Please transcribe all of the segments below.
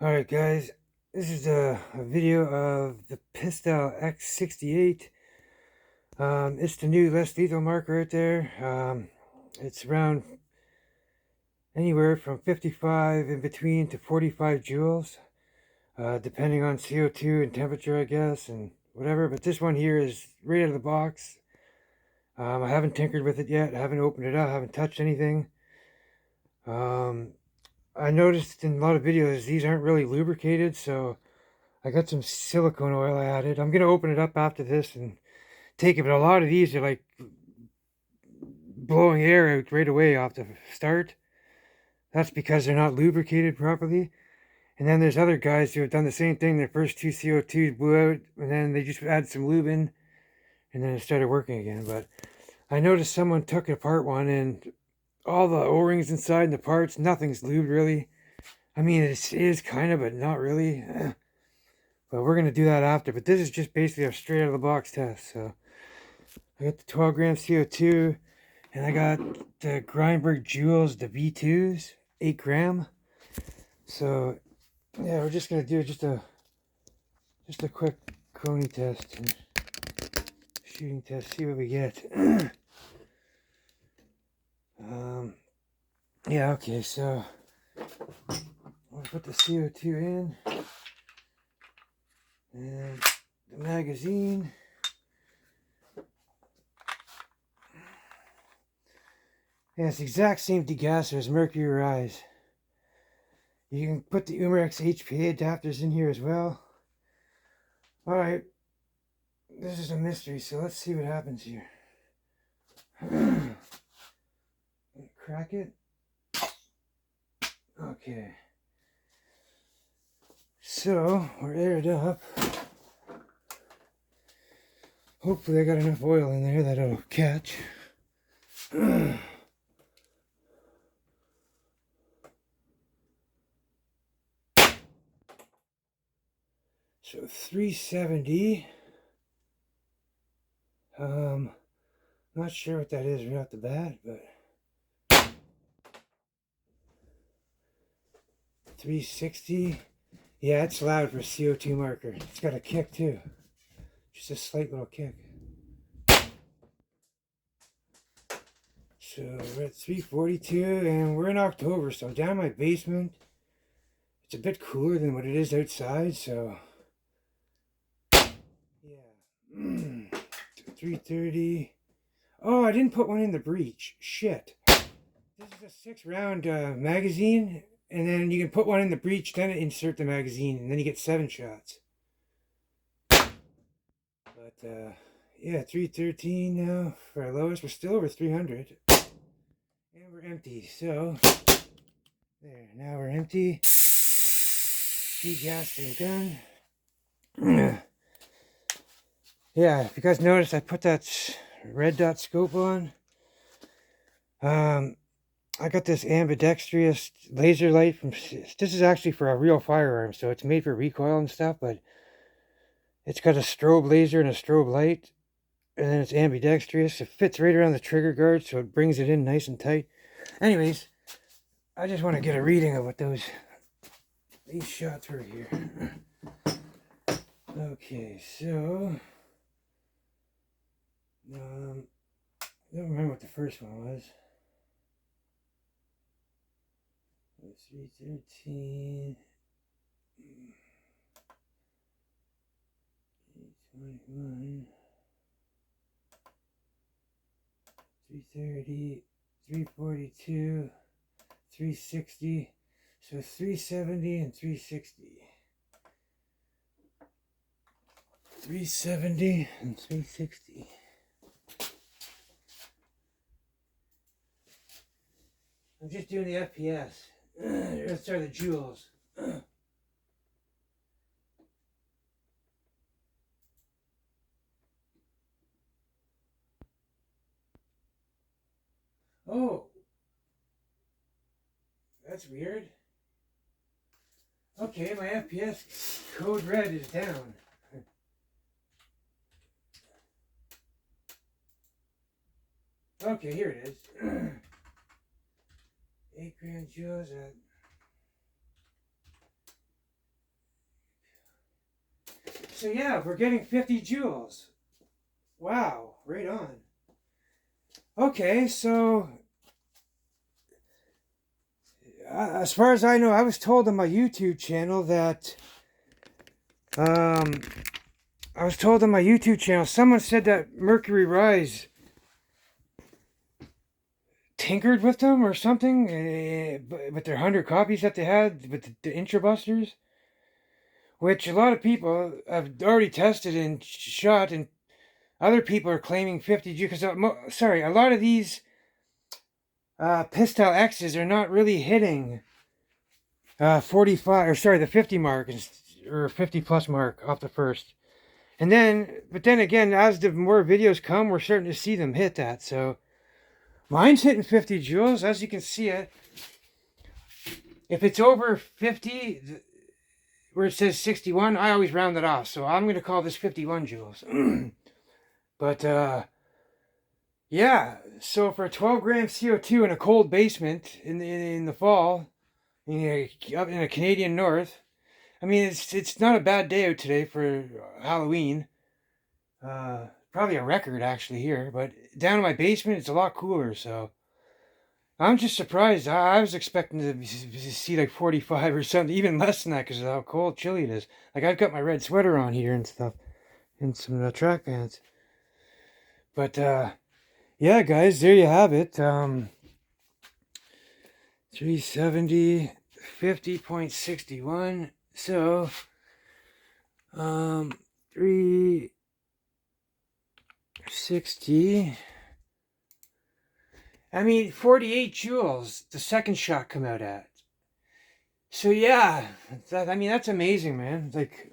Alright guys, this is a video of the Pistelle X68. It's the new less lethal marker right there. It's around anywhere from 55 in between to 45 joules, depending on CO2 and temperature, I guess, and whatever. But this one here is right out of the box. I haven't tinkered with it yet. I haven't opened it up. I haven't touched anything. I noticed in a lot of videos these aren't really lubricated, so I got some silicone oil I added. I'm going to open it up after this and take it, but a lot of these are like blowing air out right away off the start. That's because they're not lubricated properly. And then there's other guys who have done the same thing. Their first two CO2s blew out, and then they just add some lube in, and then it started working again. But I noticed someone took apart one, and all the O-rings inside and the parts, nothing's lubed really. I mean, it is kind of, but not really. But we're going to do that after. But this is just basically a straight out of the box test. So I got the 12 gram CO2, and I got the Grimburg Joules, the V2s, 8 gram. So yeah, we're just going to do just a quick crony test and shooting test, see what we get. Yeah, okay, so I'll put the CO2 in and the magazine. Yeah, it's the exact same degasser as Mercury Rise. You can put the Umarex HPA adapters in here as well. Alright, this is a mystery, so let's see what happens here. Crack it. Okay. So, we're aired up. Hopefully I got enough oil in there that it'll catch. So 370. Not sure what that is right off the bat, but 360. Yeah, it's loud for a CO2 marker. It's got a kick too. Just a slight little kick. So we're at 342 and we're in October, so I'm down in my basement. It's a bit cooler than what it is outside, so yeah. 330. Oh, I didn't put one in the breech. Shit. This is a 6-round magazine, and then you can put one in the breech, then insert the magazine, and then you get 7 shots. But yeah, 313 now for our lowest. We're still over 300. And we're empty, so there, now we're empty. Degassed and done. Yeah, if you guys noticed, I put that red dot scope on. I got this ambidextrous laser light from, this is actually for a real firearm, so it's made for recoil and stuff, but it's got a strobe laser and a strobe light, and then it's ambidextrous. It fits right around the trigger guard, so it brings it in nice and tight. Anyways, I just want to get a reading of what these shots were here. Okay, so I don't remember what the first one was. 313, 821, 330, 342, 360, so 370 and 360. 370 and 360. I'm just doing the FPS. Let's start the joules. Oh, that's weird. Okay, my FPS code red is down. Okay, here it is. 8 gram joules at so yeah, we're getting 50 joules. Wow, right on. Okay, so as far as I know, I was told on my YouTube channel that someone said that Mercury Rise tinkered with them or something, with their 100 copies that they had with the intro busters, which a lot of people have already tested and shot, and other people are claiming 50 joules. Because a lot of these Pistelle X's are not really hitting 45, or sorry, the 50 mark or 50 plus mark off the first. And but then again, as the more videos come, we're starting to see them hit that. So mine's hitting 50 joules, as you can see it. If it's over 50, where it says 61, I always round it off. So I'm going to call this 51 joules. But, yeah. So for a 12 gram CO2 in a cold basement in the fall, up in the Canadian North, I mean, it's not a bad day out today for Halloween. Probably a record actually here, but down in my basement it's a lot cooler. So I'm just surprised. I was expecting to see like 45 or something, even less than that, because of how cold, chilly it is. Like I've got my red sweater on here and stuff, and some track pants. But yeah, guys, there you have it. 370, 50.61. So, 360. I mean, 48 joules, the second shot come out at. So yeah, that's amazing, man. Like,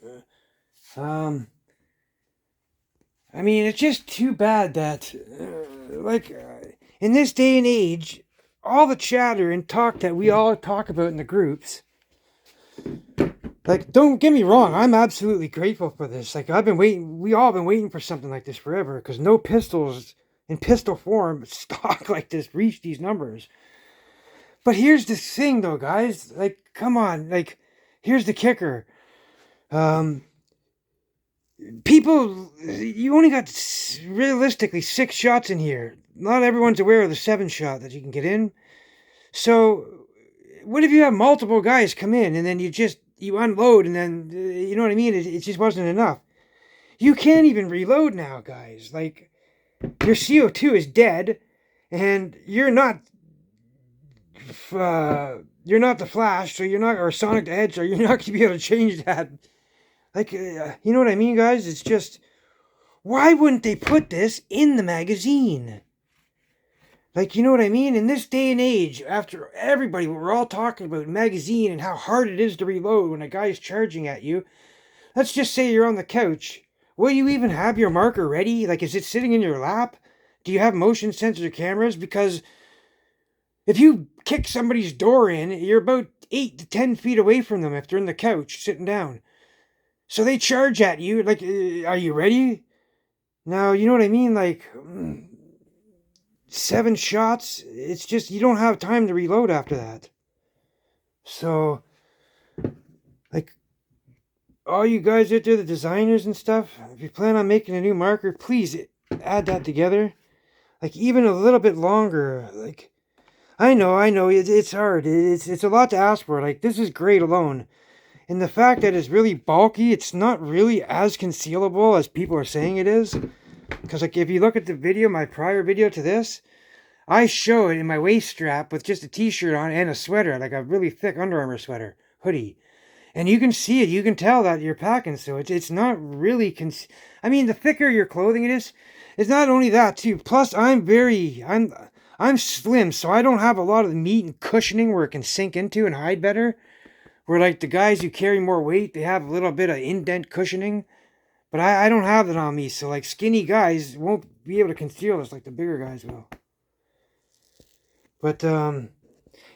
I mean, it's just too bad that, in this day and age, all the chatter and talk that we all talk about in the groups, like, don't get me wrong, I'm absolutely grateful for this. Like, we all been waiting for something like this forever, because no pistols in pistol form stock like this reach these numbers. But here's the thing, though, guys. Like, come on. Like, here's the kicker. People, you only got realistically 6 shots in here. Not everyone's aware of the 7 shot that you can get in. So, what if you have multiple guys come in and then you unload and then, you know what I mean? It just wasn't enough. You can't even reload now, guys. Like, your CO2 is dead and you're not the Flash, so you're not, or Sonic the Hedgehog, you're not going to be able to change that. Like, you know what I mean, guys? It's just, why wouldn't they put this in the magazine? Like, you know what I mean? In this day and age, after everybody, we're all talking about magazine and how hard it is to reload when a guy's charging at you. Let's just say you're on the couch. Will you even have your marker ready? Like, is it sitting in your lap? Do you have motion sensor cameras? Because if you kick somebody's door in, you're about 8 to 10 feet away from them if they're in the couch sitting down. So they charge at you, like, are you ready? Now, you know what I mean? Like, 7 shots, it's just, you don't have time to reload after that. So, like, all you guys out there, the designers and stuff, if you plan on making a new marker, please add that together. Like, even a little bit longer. Like, I know, it's hard. It's a lot to ask for. Like, this is great alone. And the fact that it's really bulky, it's not really as concealable as people are saying it is. Because, like, if you look at the video, my prior video to this, I show it in my waist strap with just a t-shirt on and a sweater, like a really thick Under Armour sweater, hoodie. And you can see it, you can tell that you're packing, so it's not really, I mean, the thicker your clothing it is, it's not only that, too. Plus, I'm slim, so I don't have a lot of the meat and cushioning where it can sink into and hide better. Where, like, the guys who carry more weight, they have a little bit of indent cushioning. But I don't have that on me, so, like, skinny guys won't be able to conceal this like the bigger guys will. But,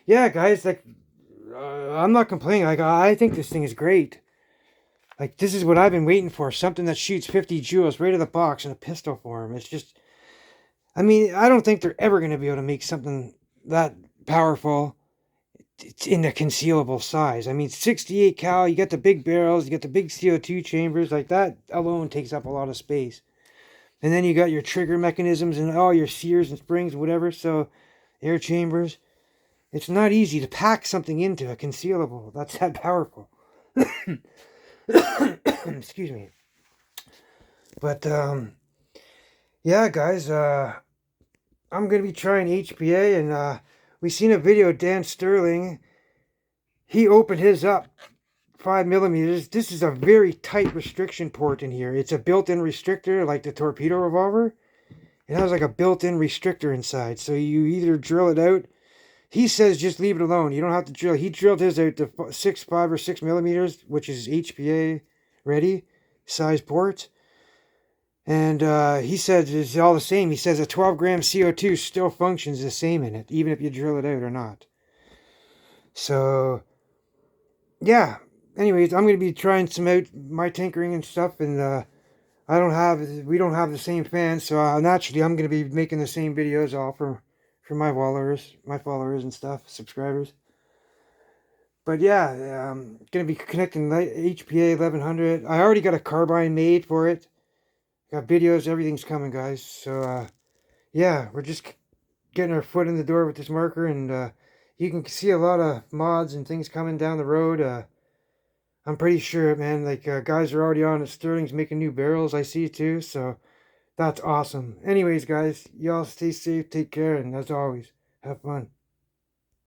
yeah, guys, like, I'm not complaining. Like, I think this thing is great. Like, this is what I've been waiting for. Something that shoots 50 joules right out of the box in a pistol form. It's just, I mean, I don't think they're ever going to be able to make something that powerful it's in a concealable size. I mean, 68 cal, you got the big barrels, you got the big CO2 chambers, like that alone takes up a lot of space. And then you got your trigger mechanisms and all your sears and springs, whatever, so air chambers. It's not easy to pack something into a concealable. That's that powerful. Excuse me. But, yeah, guys, I'm going to be trying HPA, and we seen a video of Dan Sterling. He opened his up 5mm. This is a very tight restriction port in here. It's a built-in restrictor, like the torpedo revolver. It has like a built-in restrictor inside, so you either drill it out. He says just leave it alone. You don't have to drill. He drilled his out to 5 or 6mm, which is HPA ready size port. And he says it's all the same. He says a 12-gram CO2 still functions the same in it, even if you drill it out or not. So, yeah. Anyways, I'm going to be trying some out, my tinkering and stuff, and we don't have the same fans, so naturally I'm going to be making the same videos all for my followers and stuff, subscribers. But yeah, I'm going to be connecting HPA 1100. I already got a carbine made for it. Got videos, everything's coming, guys. So, yeah, we're just getting our foot in the door with this marker, and you can see a lot of mods and things coming down the road. I'm pretty sure, man, like, guys are already on it. Sterling's making new barrels, I see, too, so that's awesome. Anyways, guys, y'all stay safe, take care, and as always, have fun.